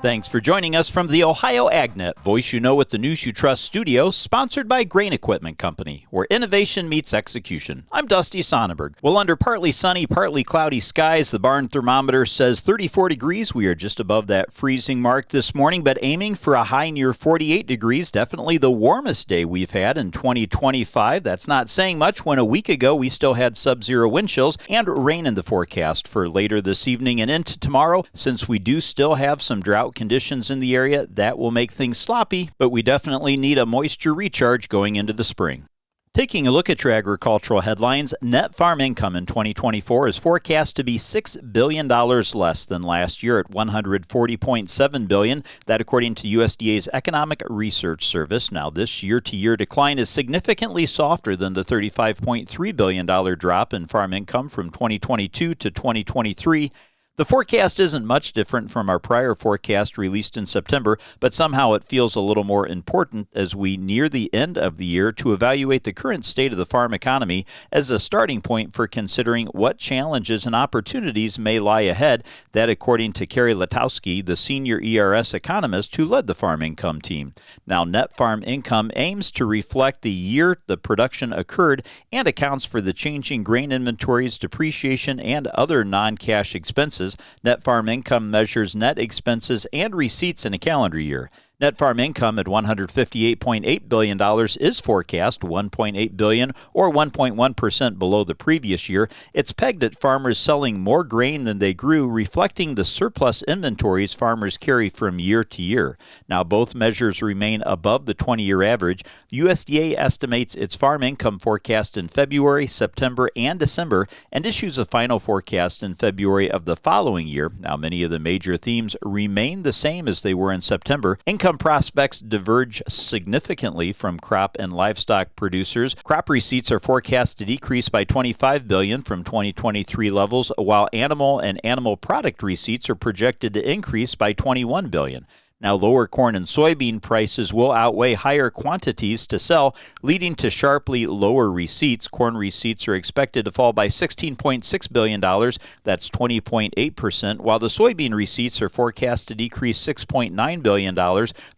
Thanks for joining us from the Ohio AgNet, voice you know with the news you trust studio, sponsored by Grain Equipment Company, where innovation meets execution. I'm Dusty Sonnenberg. Well, under partly sunny, partly cloudy skies, the barn thermometer says 34 degrees. We are just above that freezing mark this morning, but aiming for a high near 48 degrees. Definitely the warmest day we've had in 2025. That's not saying much when a week ago we still had sub-zero wind chills and rain in the forecast for later this evening and into tomorrow. Since we do still have some drought conditions in the area, that will make things sloppy, but we definitely need a moisture recharge going into the spring. Taking a look at your agricultural headlines, net farm income in 2024 is forecast to be $6 billion less than last year at $140.7 billion. That according to USDA's Economic Research Service. Now, this year-to-year decline is significantly softer than the $35.3 billion drop in farm income from 2022 to 2023. The forecast isn't much different from our prior forecast released in September, but somehow it feels a little more important as we near the end of the year to evaluate the current state of the farm economy as a starting point for considering what challenges and opportunities may lie ahead. That according to Kerry Letowski, the senior ERS economist who led the farm income team. Now, net farm income aims to reflect the year the production occurred and accounts for the changing grain inventories, depreciation, and other non-cash expenses. Net farm income measures net expenses and receipts in a calendar year. Net farm income at $158.8 billion is forecast $1.8 billion or 1.1% below the previous year. It's pegged at farmers selling more grain than they grew, reflecting the surplus inventories farmers carry from year to year. Now, both measures remain above the 20-year average. USDA estimates its farm income forecast in February, September, and December, and issues a final forecast in February of the following year. Now, many of the major themes remain the same as they were in September. Income prospects diverge significantly from crop and livestock producers. Crop receipts are forecast to decrease by $25 billion from 2023 levels, while animal and animal product receipts are projected to increase by $21 billion. Now, lower corn and soybean prices will outweigh higher quantities to sell, leading to sharply lower receipts. Corn receipts are expected to fall by $16.6 billion. That's 20.8%, while the soybean receipts are forecast to decrease $6.9 billion.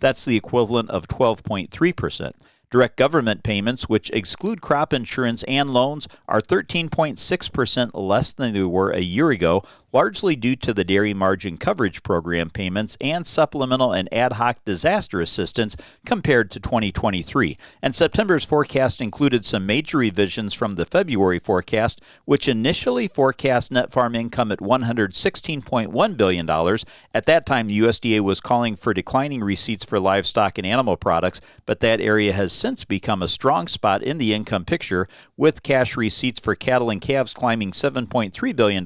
That's the equivalent of 12.3%. Direct government payments, which exclude crop insurance and loans, are 13.6% less than they were a year ago, largely due to the Dairy Margin Coverage Program payments and supplemental and ad hoc disaster assistance compared to 2023. And September's forecast included some major revisions from the February forecast, which initially forecast net farm income at $116.1 billion. At that time, the USDA was calling for declining receipts for livestock and animal products, but that area has since become a strong spot in the income picture, with cash receipts for cattle and calves climbing $7.3 billion.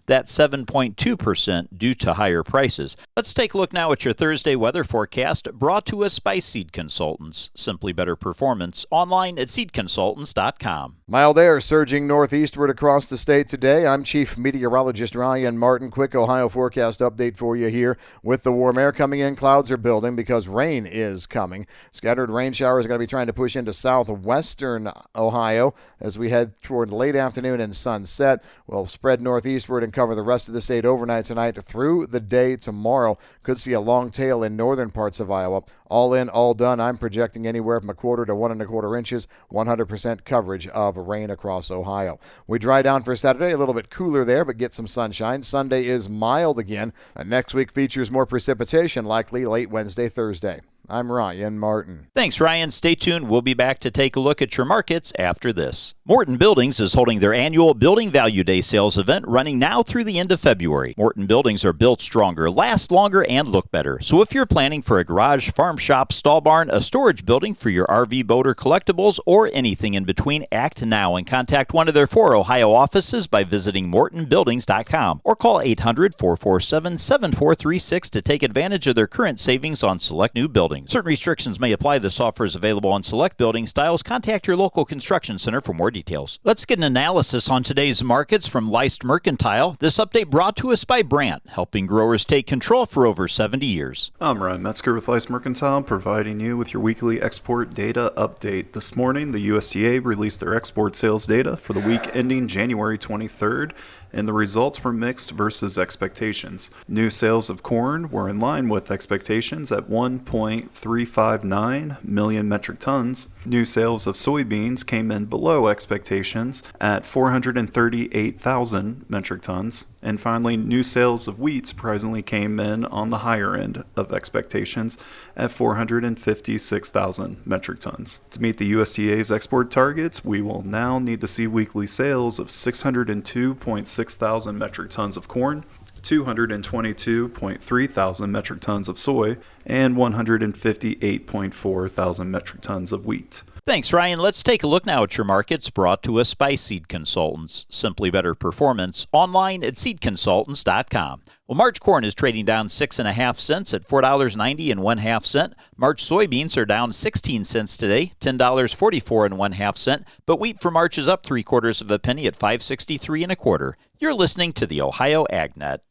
That's 7.2% due to higher prices. Let's take a look now at your Thursday weather forecast, brought to us by Seed Consultants. Simply better performance, online at seedconsultants.com. Mild air surging northeastward across the state today. I'm Chief Meteorologist Ryan Martin. Quick Ohio forecast update for you here. With the warm air coming in, clouds are building because rain is coming. Scattered rain showers are going to be trying to push into southwestern Ohio as we head toward late afternoon and sunset. We'll spread northeastward and cover the rest of the state overnight tonight through the day tomorrow. Could see a long tail in northern parts of Iowa. All in, all done. I'm projecting anywhere from a quarter to 1 1/4 inches, 100% coverage of rain across Ohio. We dry down for Saturday, a little bit cooler there, but get some sunshine. Sunday is mild again. Next week features more precipitation, likely late Wednesday, Thursday. I'm Ryan Martin. Thanks, Ryan. Stay tuned. We'll be back to take a look at your markets after this. Morton Buildings is holding their annual Building Value Day sales event running now through the end of February. Morton Buildings are built stronger, last longer, and look better. So if you're planning for a garage, farm shop, stall barn, a storage building for your RV, boat, or collectibles, or anything in between, act now and contact one of their 4 Ohio offices by visiting mortonbuildings.com or call 800-447-7436 to take advantage of their current savings on select new buildings. Certain restrictions may apply. This offer is available on select building styles. Contact your local construction center for more details. Let's get an analysis on today's markets from Leist Mercantile. This update brought to us by Brandt, helping growers take control for over 70 years. I'm Ryan Metzger with Leist Mercantile, providing you with your weekly export data update. This morning, the USDA released their export sales data for the week ending January 23rd. and the results were mixed versus expectations. New sales of corn were in line with expectations at 1.359 million metric tons. New sales of soybeans came in below expectations at 438,000 metric tons. And finally, new sales of wheat surprisingly came in on the higher end of expectations at 456,000 metric tons. To meet the USDA's export targets, we will now need to see weekly sales of 602.6 thousand metric tons of corn, 222.3 thousand metric tons of soy, and 158.4 thousand metric tons of wheat. Thanks, Ryan. Let's take a look now at your markets brought to us by Seed Consultants. Simply better performance online at seedconsultants.com. Well, March corn is trading down 6.5 cents at $4.90 and 1/2 cent. March soybeans are down 16 cents today, $10.44 and 1/2 cent. But wheat for March is up 3/4 of a penny at $5.63 1/4. You're listening to the Ohio AgNet.